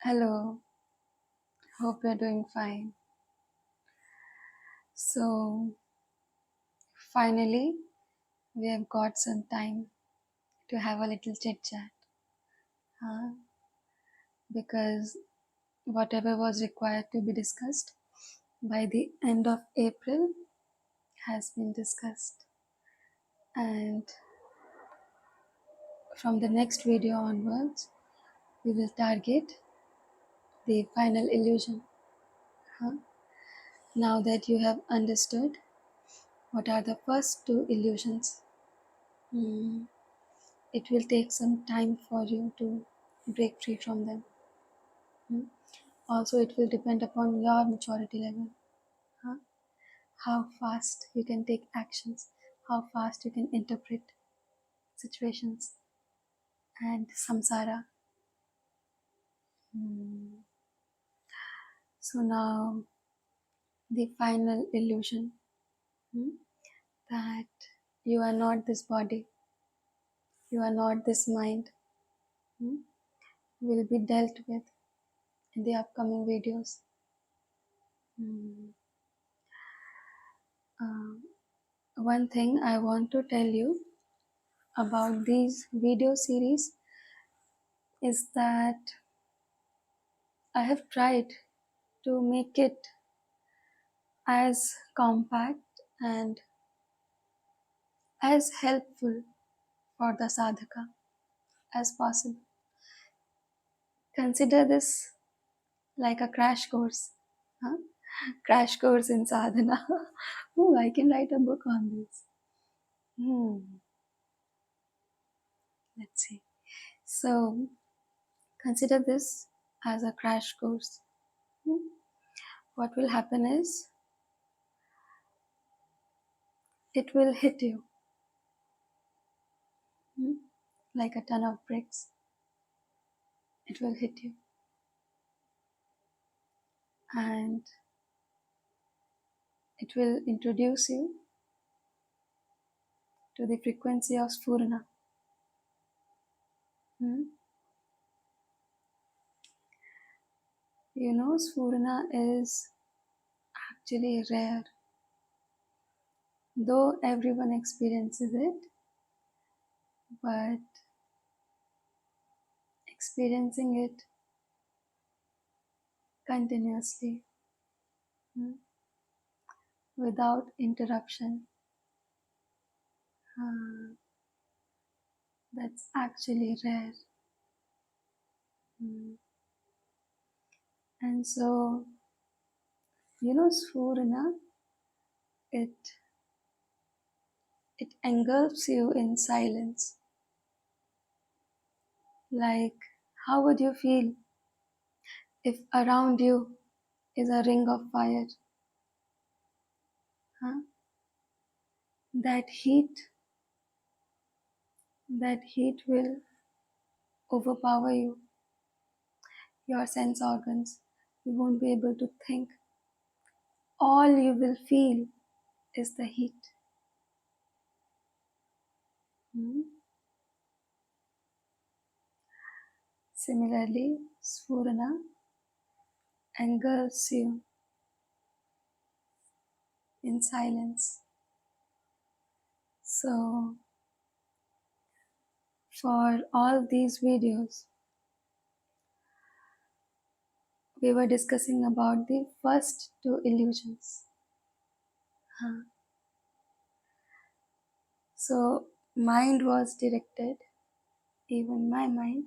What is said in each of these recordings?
Hello, hope you're doing fine. So, finally, we have got some time to have a little chit chat huh? Because whatever was required to be discussed by the end of April has been discussed, and from the next video onwards, we will target the final illusion. Huh? Now that you have understood what are the first two illusions, it will take some time for you to break free from them. Also, it will depend upon your maturity level. Huh? How fast you can take actions, how fast you can interpret situations and samsara. So now the final illusion that you are not this body, you are not this mind, will be dealt with in the upcoming videos. One thing I want to tell you about these video series is that I have tried to make it as compact and as helpful for the sadhaka as possible. Consider this like a crash course. Huh? Crash course in sadhana. Oh, I can write a book on this. Let's see. So, consider this as a crash course. What will happen is, it will hit you like a ton of bricks. It will hit you. And it will introduce you to the frequency of Sphurana. You know, Sphurana is actually rare. Though everyone experiences it, but experiencing it continuously without interruption, that's actually rare. And so, you know, Sphurana, it engulfs you in silence. Like, how would you feel if around you is a ring of fire? That heat will overpower you, your sense organs. You won't be able to think. All you will feel is the heat. Similarly, Sphurana engulfs you in silence. So, for all these videos, we were discussing about the first two illusions. So, mind was directed, even my mind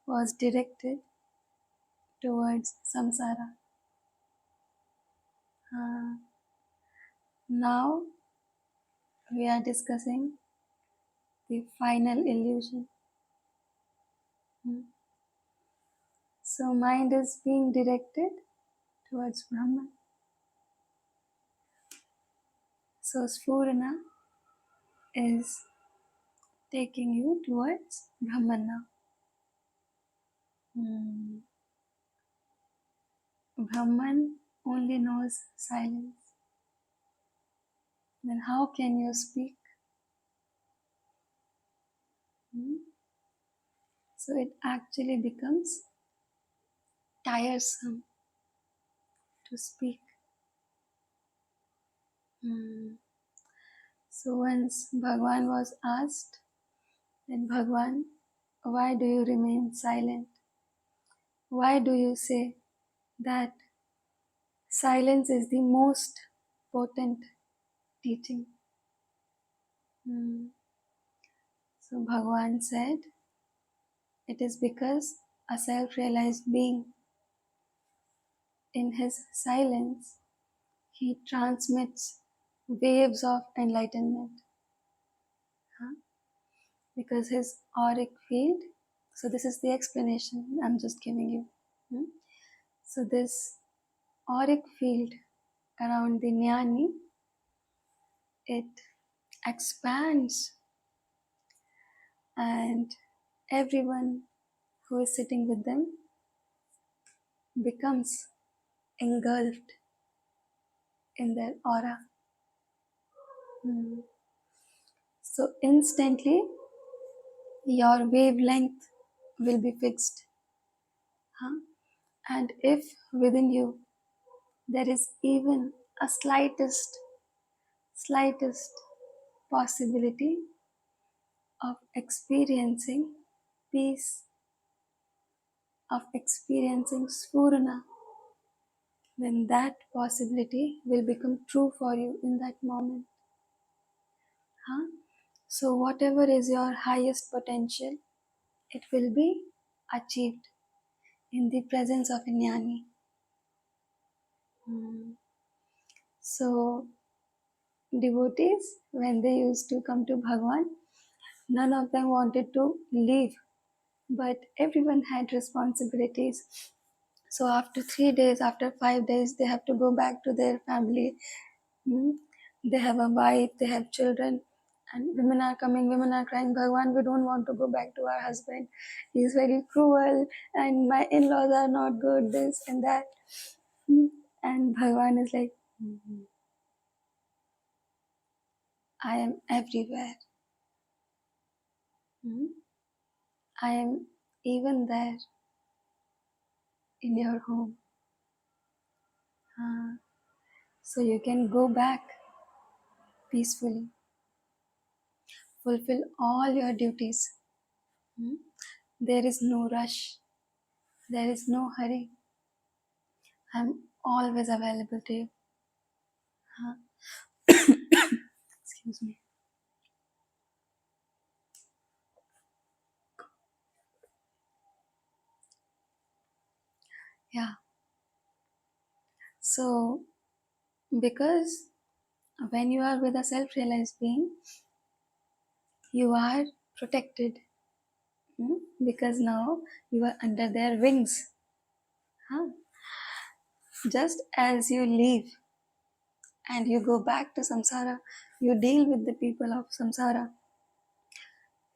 was directed towards samsara. Now, we are discussing the final illusion. So, mind is being directed towards Brahman. So, Sphurana is taking you towards Brahman now. Brahman only knows silence. Then how can you speak? So it actually becomes tiresome to speak. So once Bhagwan was asked, then Bhagwan, why do you remain silent? Why do you say that silence is the most potent teaching? So Bhagwan said, it is because a self-realized being, in his silence, he transmits waves of enlightenment. Because his auric field, so this is the explanation I'm just giving you. So this auric field around the jnani, it expands, and everyone who is sitting with them becomes engulfed in their aura. So instantly your wavelength will be fixed. And if within you there is even a slightest possibility of experiencing peace, of experiencing Spurana, then that possibility will become true for you in that moment. So whatever is your highest potential, it will be achieved in the presence of a jnani. So devotees, when they used to come to Bhagwan, none of them wanted to leave, but everyone had responsibilities. So after 3 days, after 5 days, they have to go back to their family. They have a wife, they have children, and women are coming, women are crying, Bhagwan, we don't want to go back to our husband. He is very cruel, and my in-laws are not good, this and that. And Bhagwan is like, I am everywhere. I am even there in your home. So you can go back peacefully. Fulfill all your duties. There is no rush. There is no hurry. I'm always available to you. Excuse me. Yeah. So, because when you are with a self-realized being, you are protected. Because now you are under their wings. Just as you leave and you go back to samsara, you deal with the people of samsara,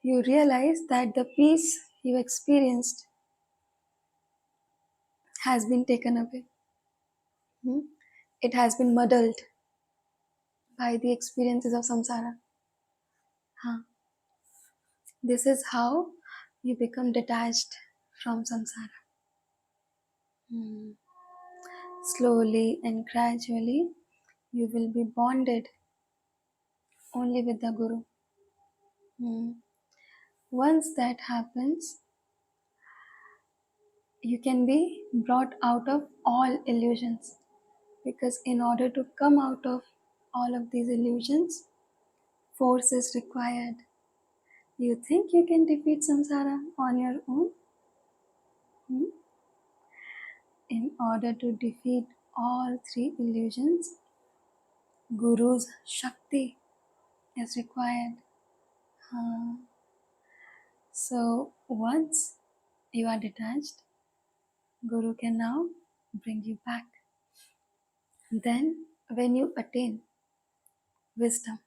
you realize that the peace you experienced has been taken away. It has been muddled by the experiences of samsara. This is how you become detached from samsara. Slowly and gradually, you will be bonded only with the Guru. Once that happens, you can be brought out of all illusions. Because in order to come out of all of these illusions, force is required. You think you can defeat samsara on your own? In order to defeat all three illusions, Guru's Shakti is required. So once you are detached, Guru can now bring you back. Then when you attain wisdom,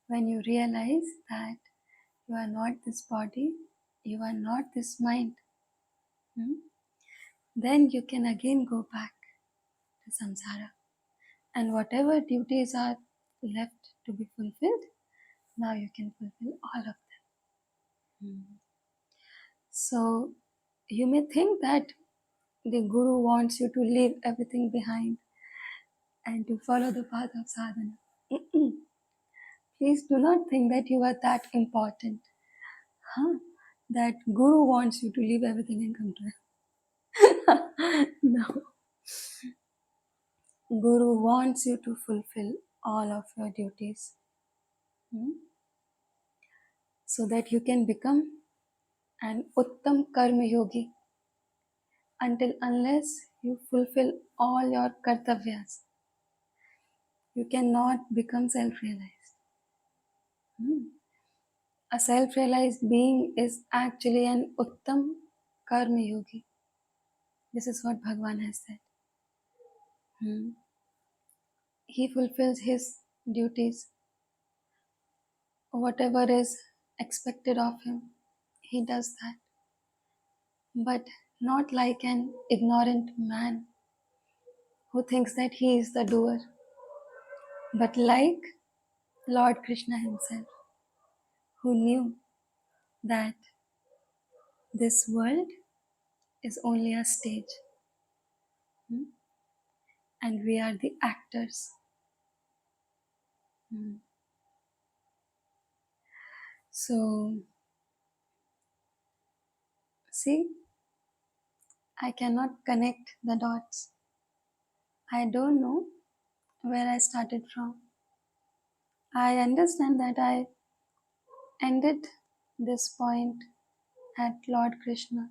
when you realize that you are not this body, you are not this mind, then you can again go back to samsara. And whatever duties are left to be fulfilled, now you can fulfill all of them. So You may think that the Guru wants you to leave everything behind and to follow the path of sadhana. Please do not think that you are that important. Huh? That Guru wants you to leave everything and come to him. No. Guru wants you to fulfill all of your duties. Hmm? So that you can become an Uttam Karma Yogi. Until unless you fulfill all your kartavyas, you cannot become self-realized. A self-realized being is actually an Uttam Karma Yogi. This is what Bhagavan has said. He fulfills his duties. Whatever is expected of him, he does that. But not like an ignorant man who thinks that he is the doer, but like Lord Krishna himself, who knew that this world is only a stage, and we are the actors. So, see, I cannot connect the dots. I don't know where I started from. I understand that I ended this point at Lord Krishna.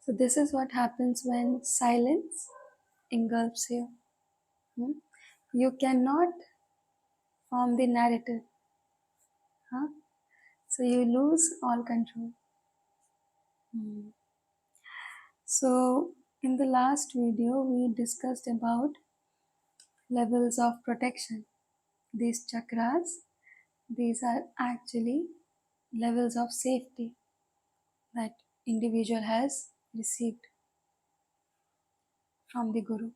So, this is what happens when silence engulfs you. You cannot form the narrative. So, you lose all control. So, in the last video, we discussed about levels of protection. These chakras, these are actually levels of safety that individual has received from the Guru.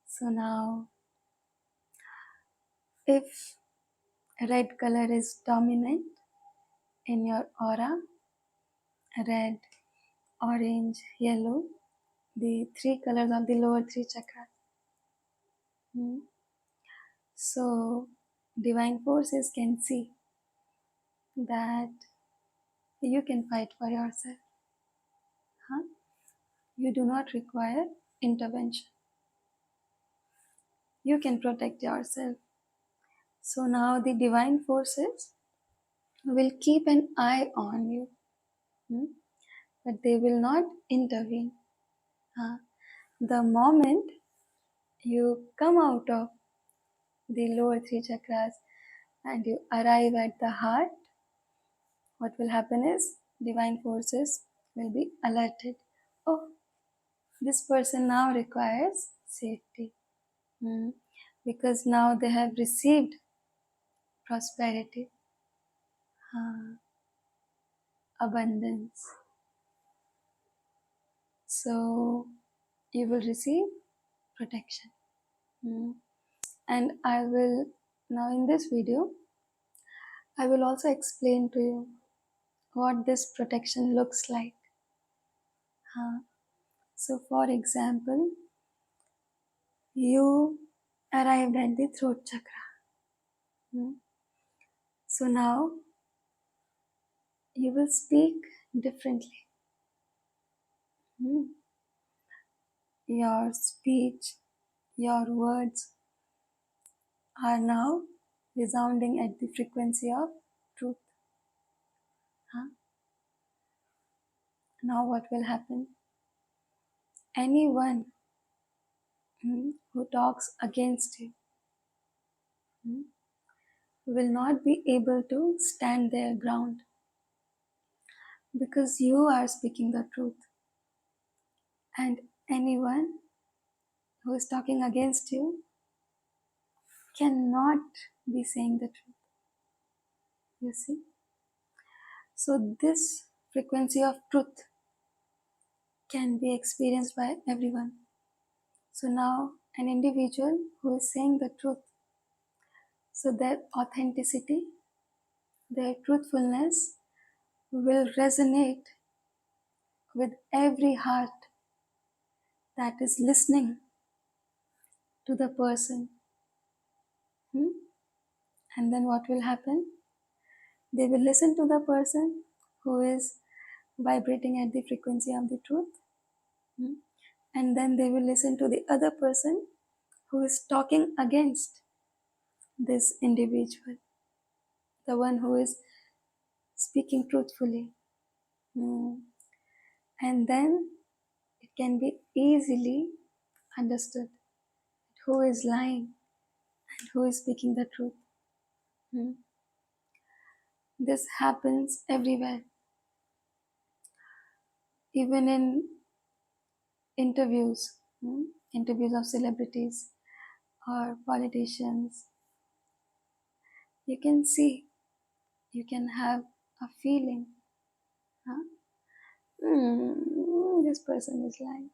So now, if red color is dominant in your aura, red, orange, yellow, the three colors of the lower three chakras. So, divine forces can see that you can fight for yourself. You do not require intervention. You can protect yourself. So now the divine forces will keep an eye on you, but they will not intervene. The moment you come out of the lower three chakras and you arrive at the heart, what will happen is divine forces will be alerted. Oh, this person now requires safety. Because now they have received prosperity, abundance. So you will receive protection. And I will, now in this video, I will also explain to you what this protection looks like. So for example, you arrived at the throat chakra. So now you will speak differently. Your speech, your words are now resounding at the frequency of truth. Now what will happen? Anyone who talks against you will not be able to stand their ground, because you are speaking the truth. And anyone who is talking against you cannot be saying the truth. You see? So this frequency of truth can be experienced by everyone. So now an individual who is saying the truth, so their authenticity Their truthfulness will resonate with every heart that is listening to the person. Hmm? And then what will happen? They will listen to the person who is vibrating at the frequency of the truth. Hmm? And then they will listen to the other person who is talking against this individual, the one who is speaking truthfully. Hmm. And then it can be easily understood who is lying and who is speaking the truth. Hmm. This happens everywhere, even in interviews, interviews of celebrities or politicians. You can see, you can have a feeling, huh? This person is lying.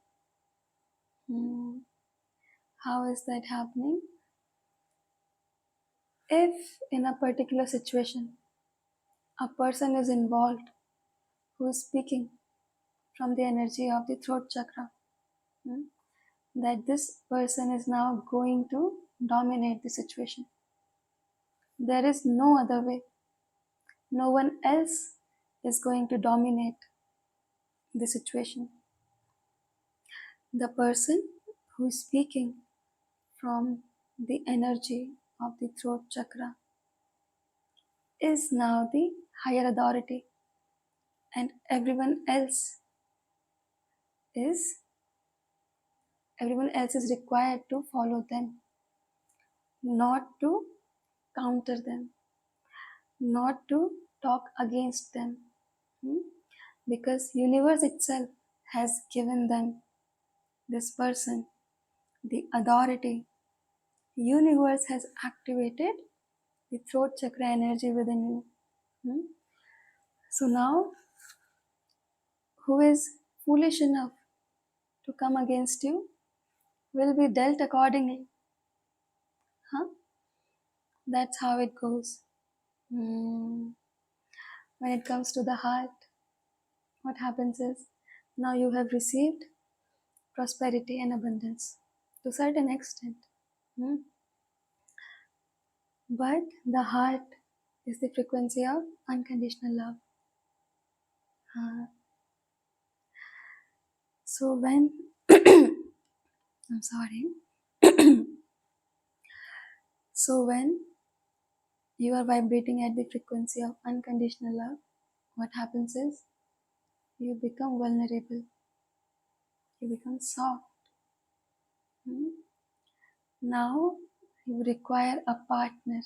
How is that happening? If in a particular situation a person is involved who is speaking from the energy of the throat chakra, hmm, that this person is now going to dominate the situation. There is no other way. No one else is going to dominate the situation. The person who is speaking from the energy of the throat chakra is now the higher authority, and is everyone else is required to follow them, not to counter them, not to talk against them, hmm? Because universe itself has given them, this person, the authority. Universe has activated the throat chakra energy within you. Hmm? So now, who is foolish enough to come against you will be dealt accordingly. Huh? That's how it goes. When it comes to the heart, what happens is, now you have received prosperity and abundance to a certain extent. Hmm? But the heart is the frequency of unconditional love. So when I'm sorry. So when you are vibrating at the frequency of unconditional love, what happens is you become vulnerable, you become soft. Now you require a partner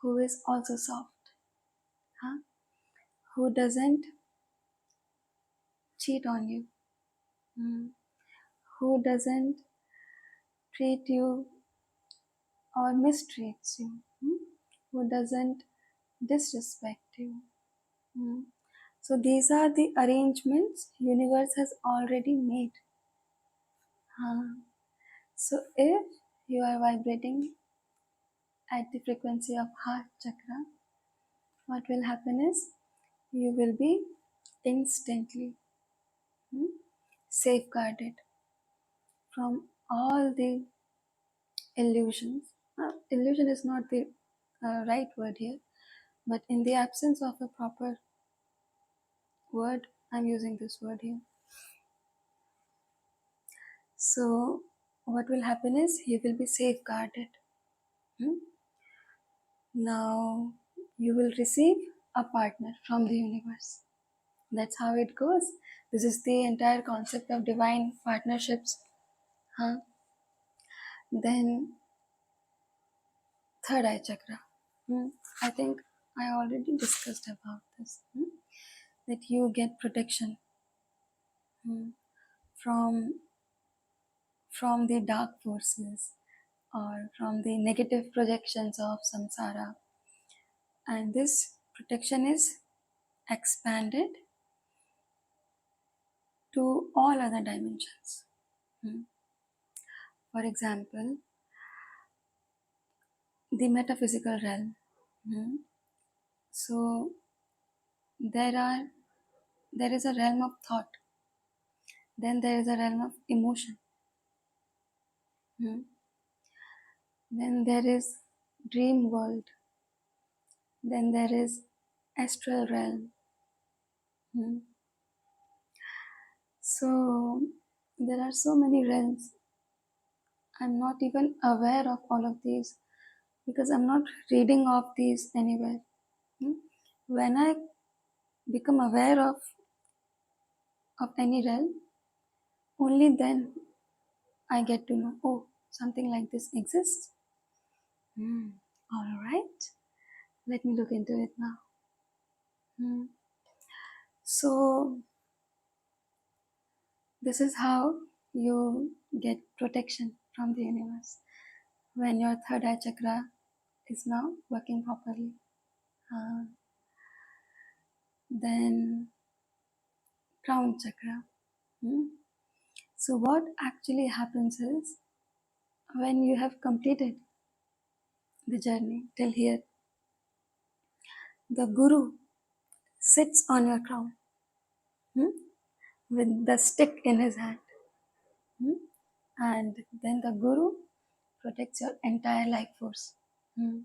who is also soft, huh? Who doesn't cheat on you, who doesn't treat you or mistreats you, who doesn't disrespect you. So these are the arrangements universe has already made. So if you are vibrating at the frequency of heart chakra, what will happen is you will be instantly safeguarded from all the illusions. Illusion is not the right word here, but in the absence of a proper word, I'm using this word here. So what will happen is you will be safeguarded. Now you will receive a partner from the universe. That's how it goes. This is the entire concept of divine partnerships. Then third eye chakra. I think I already discussed about this. That you get protection from the dark forces or from the negative projections of samsara. And this protection is expanded to all other dimensions. For example, the metaphysical realm. So there are there is a realm of thought, then there is a realm of emotion, hmm? Then there is dream world, then there is astral realm. Hmm? So there are so many realms. I'm not even aware of all of these because I'm not reading of these anywhere. Hmm? When I become aware of any realm, only then I get to know, oh, something like this exists. Hmm. All right, let me look into it now. Hmm. So this is how you get protection from the universe when your third eye chakra is now working properly. Uh, then crown chakra. Hmm. So what actually happens is when you have completed the journey till here, the guru sits on your crown, hmm, with the stick in his hand. Hmm. And then the guru protects your entire life force. Hmm.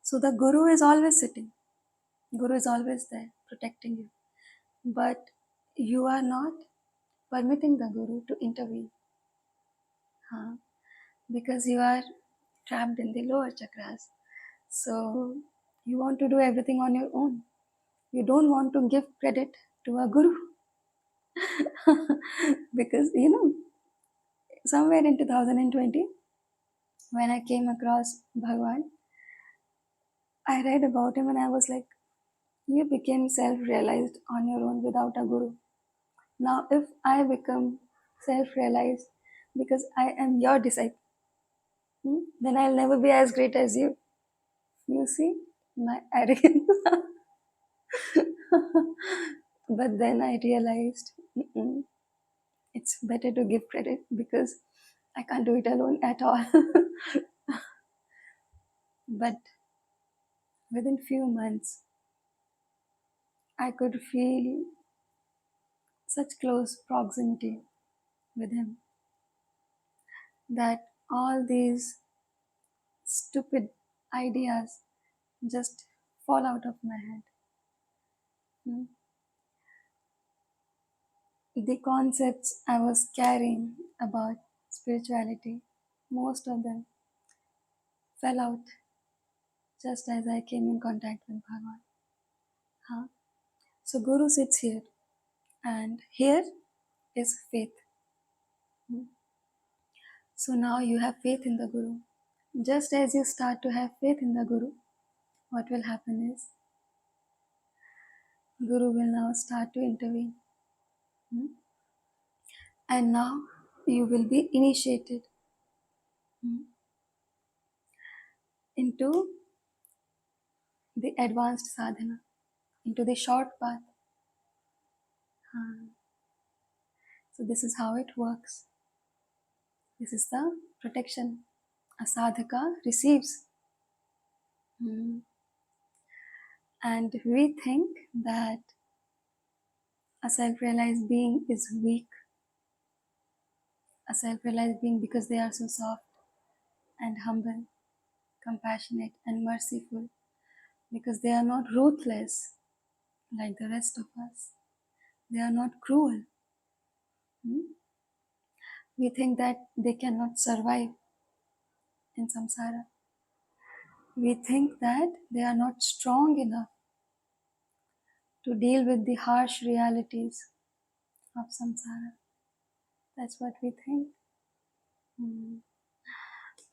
So the guru is always sitting. Guru is always there protecting you. But you are not permitting the guru to intervene. Huh? Because you are trapped in the lower chakras. So you want to do everything on your own. You don't want to give credit to a guru. Because somewhere in 2020, when I came across Bhagwan, I read about him and I was like, you became self realized on your own without a guru. Now, if I become self realized because I am your disciple, then I'll never be as great as you. You see, my arrogance. But then I realized it's better to give credit because I can't do it alone at all. But within few months, I could feel such close proximity with him that all these stupid ideas just fall out of my head. Hmm. The concepts I was carrying about spirituality, most of them fell out just as I came in contact with Bhagwan. Huh? So Guru sits here, and here is faith. Hmm. So now you have faith in the Guru. Just as you start to have faith in the Guru, what will happen is Guru will now start to intervene. Hmm. And now you will be initiated into the advanced sadhana, into the short path. So this is how it works. This is the protection a sadhaka receives. And we think that a self-realized being is weak, a self-realized being because they are so soft and humble, compassionate and merciful, because they are not ruthless like the rest of us. They are not cruel. We think that they cannot survive in samsara. We think that they are not strong enough to deal with the harsh realities of samsara. That's what we think.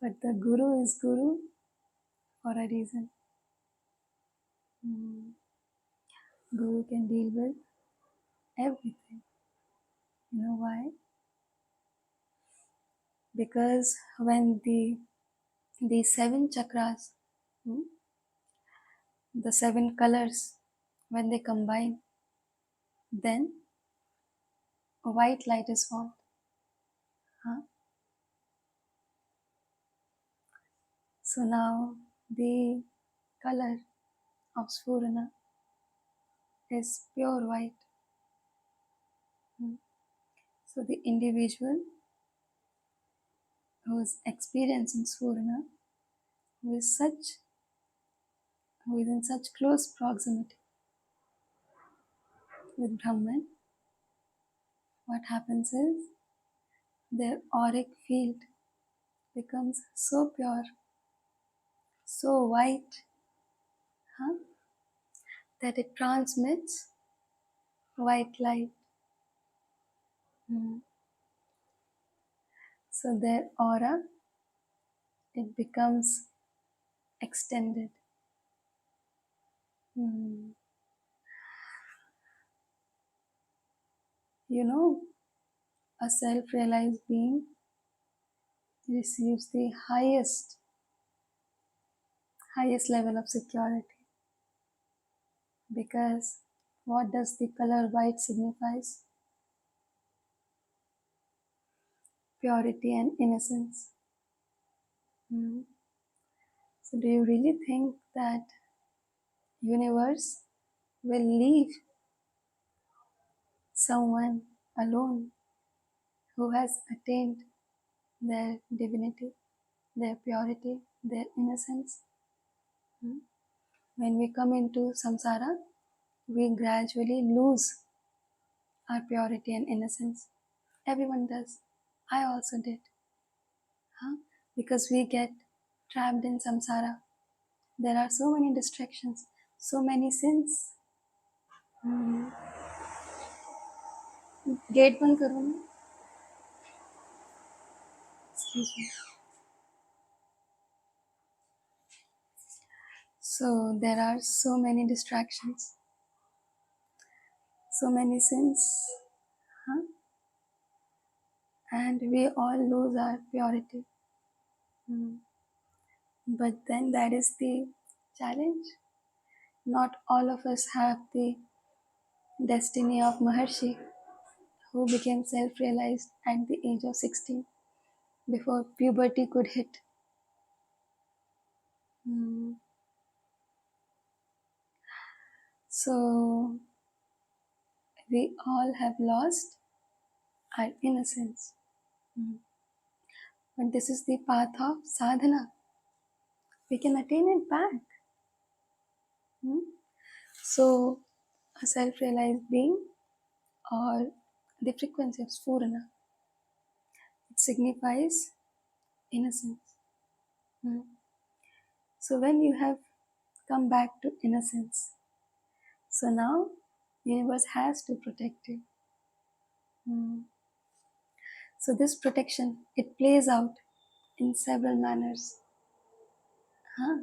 But the Guru is Guru for a reason. Guru can deal with everything. You know why? Because when the seven chakras, hmm, the seven colors, when they combine, then a white light is formed. Huh? So now the color of Sphurana is pure white. Mm. So the individual who is experiencing Sphurana, who is such who is in such close proximity with Brahman, what happens is their auric field becomes so pure, so white, huh, that it transmits white light. Mm. So their aura, it becomes extended. Mm. You know, a self-realized being receives the highest level of security, because what does the color white signifies? Purity and innocence. Mm. So do you really think that universe will leave someone alone who has attained their divinity, their purity, their innocence? Mm. When we come into samsara, we gradually lose our purity and innocence. Everyone does. I also did. Huh? Because we get trapped in samsara. There are so many distractions, so many sins. Hmm. Gate बंद करो ना. Excuse me. So there are so many distractions, so many sins, huh? And we all lose our purity. Hmm. But then that is the challenge. Not all of us have the destiny of Maharshi, who became self-realized at the age of 16, before puberty could hit. Hmm. So we all have lost our innocence. Hmm. But this is the path of sadhana. We can attain it back. Hmm. So a self-realized being, or the frequency of Sphurana, it signifies innocence. Hmm. So when you have come back to innocence, so now universe has to protect you. Hmm. So this protection, it plays out in several manners. Huh?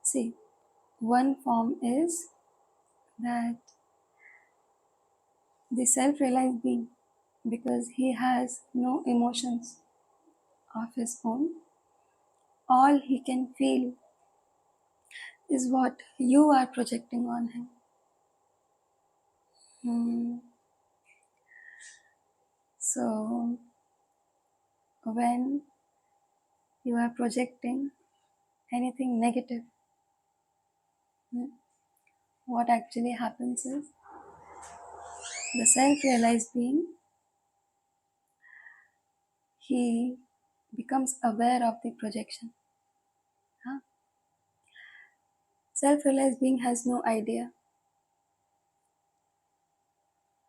See, one form is that the self-realized being, because he has no emotions of his own, all he can feel is what you are projecting on him. Hmm. So when you are projecting anything negative, hmm, what actually happens is the self-realized being, he becomes aware of the projection. Huh? Self-realized being has no idea.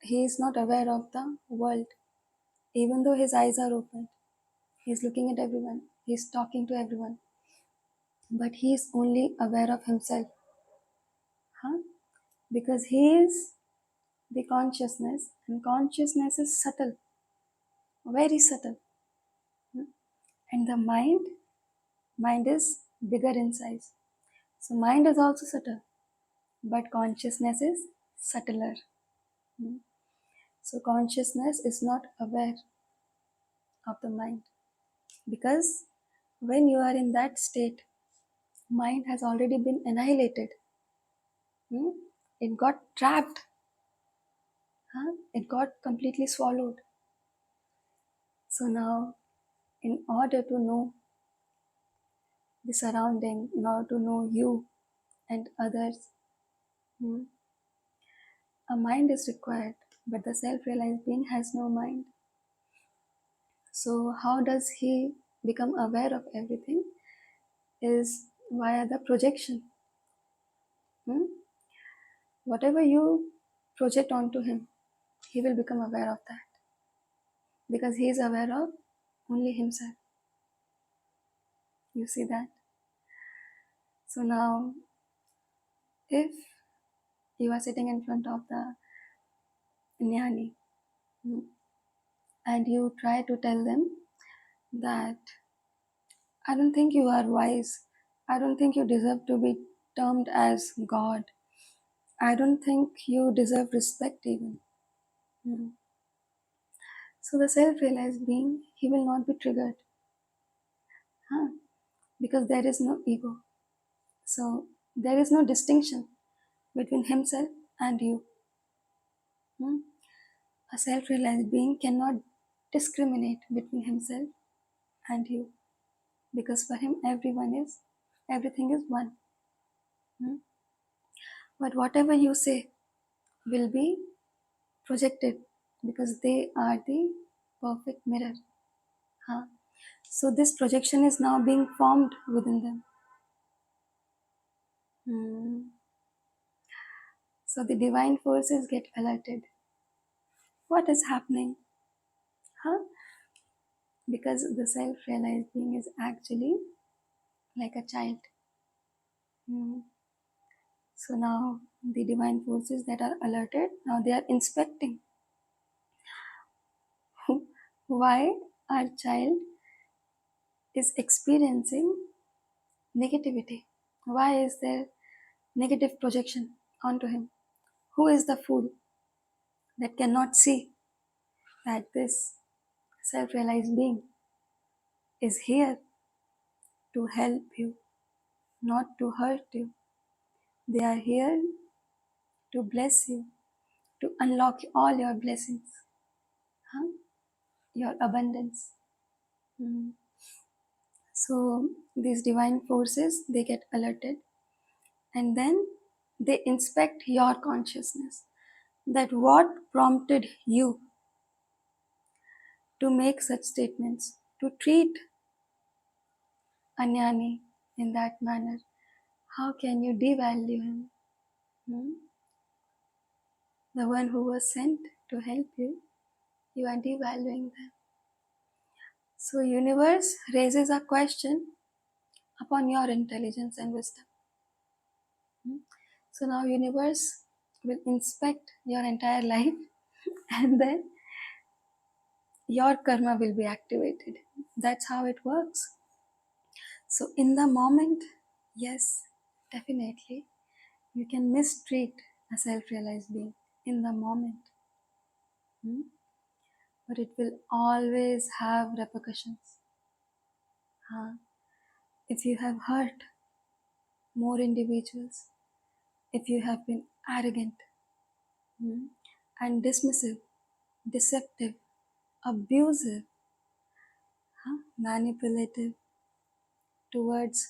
He is not aware of the world, even though his eyes are open. He is looking at everyone. He is talking to everyone. But he is only aware of himself. Huh? Because he is the consciousness, and consciousness is subtle, very subtle. Hmm? And the mind is bigger in size. So mind is also subtle, but consciousness is subtler. Hmm? So consciousness is not aware of the mind, because when you are in that state, mind has already been annihilated. Hmm? It got trapped. Huh? It got completely swallowed. So now, in order to know the surrounding, in order to know you, and others. Hmm. A mind is required, but the self realized being has no mind. So, how does he become aware of everything? Is via the projection. Hmm? Whatever you project onto him, he will become aware of that because he is aware of only himself. You see that? So, now if you are sitting in front of the Jnani, hmm, and you try to tell them that I don't think you are wise, I don't think you deserve to be termed as God, I don't think you deserve respect even. Hmm. So the self-realized being, he will not be triggered, huh? Because there is no ego. So there is no distinction between himself and you. Hmm. A self-realized being cannot discriminate between himself and you because for him everything is one. Hmm. But whatever you say will be projected because they are the perfect mirror. Huh? So this projection is now being formed within them. Hmm. So the divine forces get alerted. What is happening? Huh? Because the self-realized being is actually like a child. Hmm. So now the divine forces that are alerted, now they are inspecting why our child is experiencing negativity. Why is there negative projection onto him? Who is the fool that cannot see that this self realized being is here to help you, not to hurt you? They are here to bless you, to unlock all your blessings, huh? Your abundance. Mm. So these divine forces they get alerted and then they inspect your consciousness that what prompted you to make such statements, to treat Anyani in that manner. How can you devalue him? Hmm? The one who was sent to help you are devaluing them. So universe raises a question upon your intelligence and wisdom. Hmm? So now universe will inspect your entire life and then your karma will be activated. That's how it works. So in the moment, yes, definitely, you can mistreat a self-realized being in the moment. Hmm? But it will always have repercussions. Huh? If you have hurt more individuals, if you have been arrogant, hmm, and dismissive, deceptive, abusive, huh, manipulative towards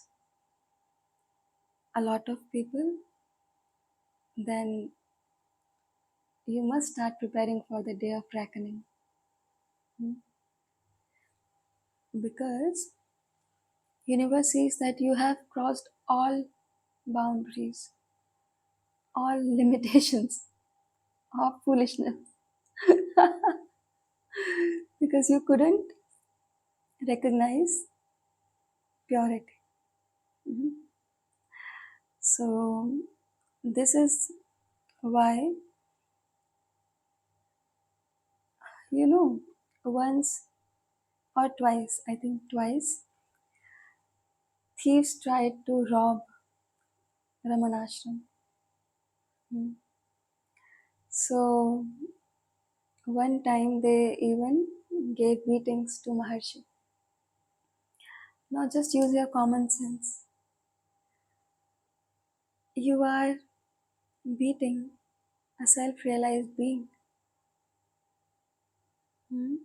a lot of people, then you must start preparing for the day of reckoning. Hmm? Because universe sees that you have crossed all boundaries, all limitations of foolishness. Because you couldn't recognize purity. Mhm. So, this is why, once or twice, I think twice, thieves tried to rob Ramanashram. Mm. So, one time they even gave beatings to Maharshi. Now, just use your common sense. You are beating a self realized being. Mm.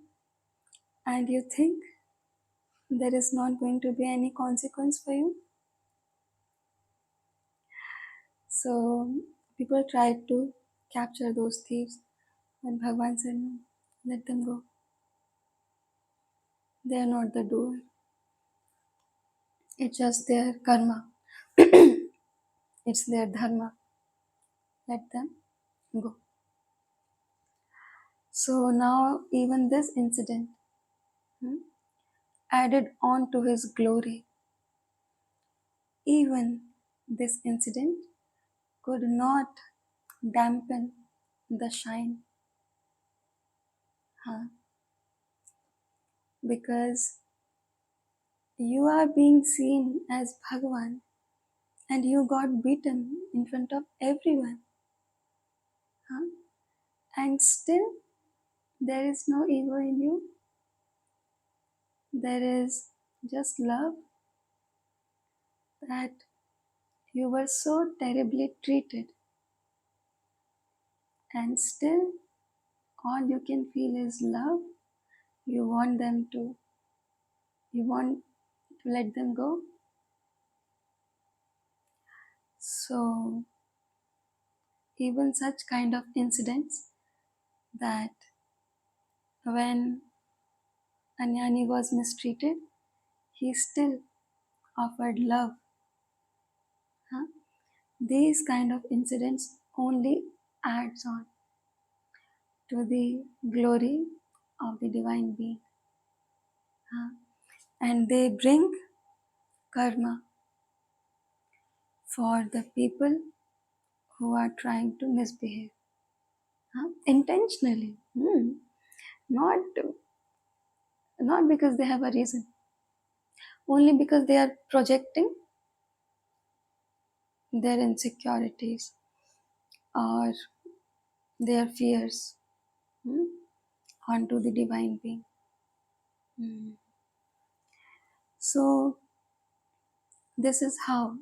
And you think there is not going to be any consequence for you? So people tried to capture those thieves, and Bhagwan said, no, let them go. They are not the doer. It's just their karma. It's their dharma. Let them go. So now even this incident hmm, added on to his glory. Even this incident could not dampen the shine, huh? Because you are being seen as Bhagavan and you got beaten in front of everyone, huh? And still there is no ego in you. There is just love that you were so terribly treated, and still all you can feel is love. You want them to, you want to let them go. So even such kind of incidents, that when Anyani was mistreated, he still offered love. Huh? These kind of incidents only adds on to the glory of the divine being. Huh? And they bring karma for the people who are trying to misbehave. Huh? Intentionally. Not, not because they have a reason. Only because they are projecting their insecurities or their fears hmm, onto the divine being. Hmm. So, this is how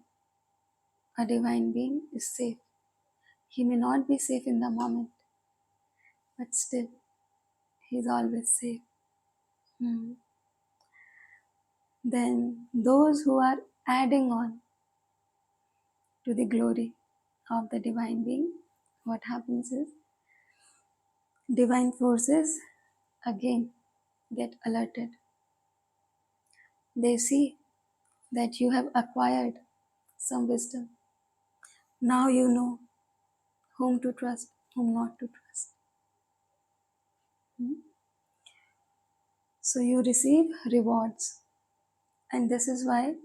a divine being is safe. He may not be safe in the moment, but still, he is always safe. Hmm. Then, those who are adding on to the glory of the divine being, what happens is divine forces again get alerted. They see that you have acquired some wisdom. Now you know whom to trust, whom not to trust. Hmm? So you receive rewards. And this is why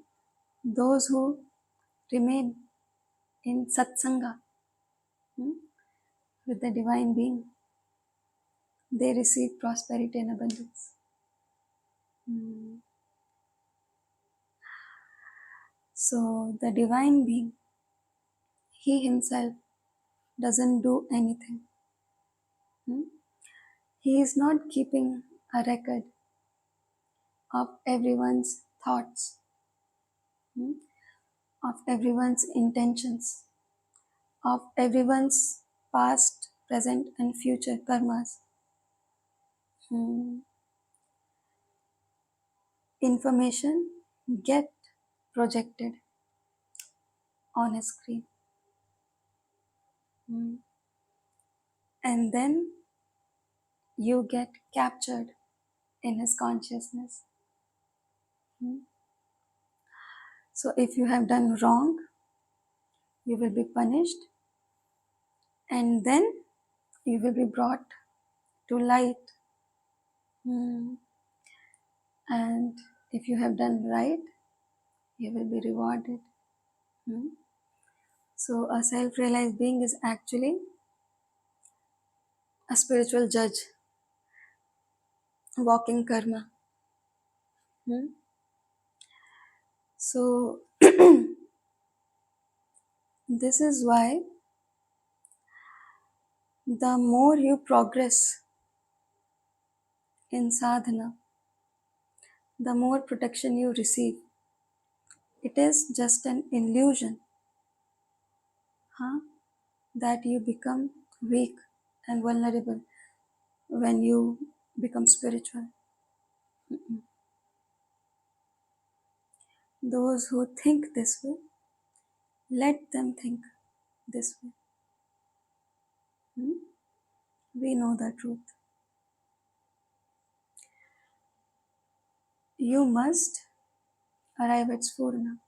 those who remain in satsanga hmm, with the divine being, they receive prosperity and abundance. Hmm. So the divine being, he himself doesn't do anything. Hmm? He is not keeping a record of everyone's thoughts, hmm, of everyone's intentions, of everyone's past, present, and future karmas. Hmm. Information get projected on a screen. Hmm. And then you get captured in his consciousness. Hmm. So if you have done wrong, you will be punished, and then you will be brought to light. Hmm. And if you have done right, you will be rewarded. Hmm. So a self-realized being is actually a spiritual judge, walking karma. Hmm. So this is why the more you progress in sadhana, the more protection you receive. It is just an illusion, huh? That you become weak and vulnerable when you become spiritual. Mm-mm. Those who think this way, let them think. this way. Hmm? We know the truth. You must arrive at Sphurana.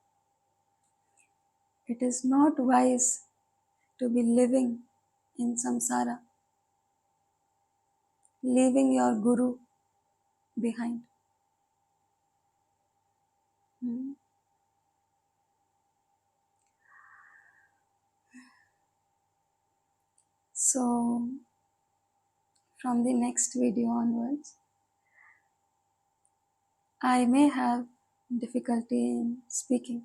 It is not wise to be living in samsara, leaving your guru behind. Hmm? So, from the next video onwards, I may have difficulty in speaking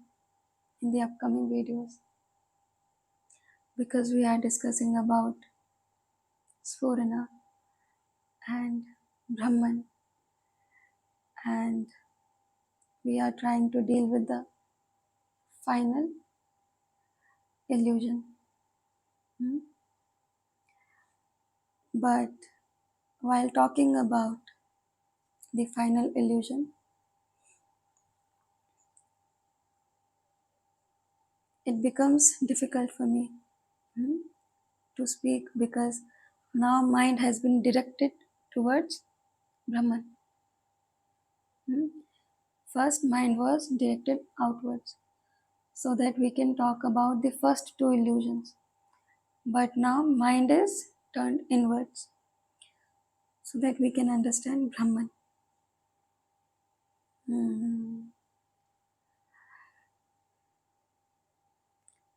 in the upcoming videos because we are discussing about Sphurana and Brahman, and we are trying to deal with the final illusion. Hmm? But while talking about the final illusion, it becomes difficult for me to speak because now mind has been directed towards Brahman. First, mind was directed outwards so that we can talk about the first two illusions. But now mind is turned inwards so that we can understand Brahman.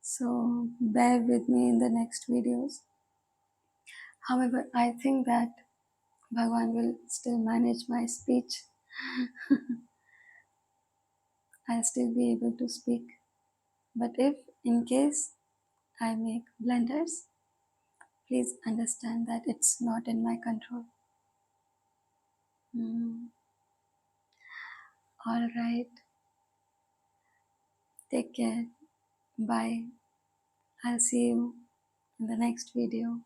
So bear with me in the next videos. However, I think that Bhagwan will still manage my speech. I'll still be able to speak. But if in case I make blunders, please understand that it's not in my control. All right. Take care. Bye. I'll see you in the next video.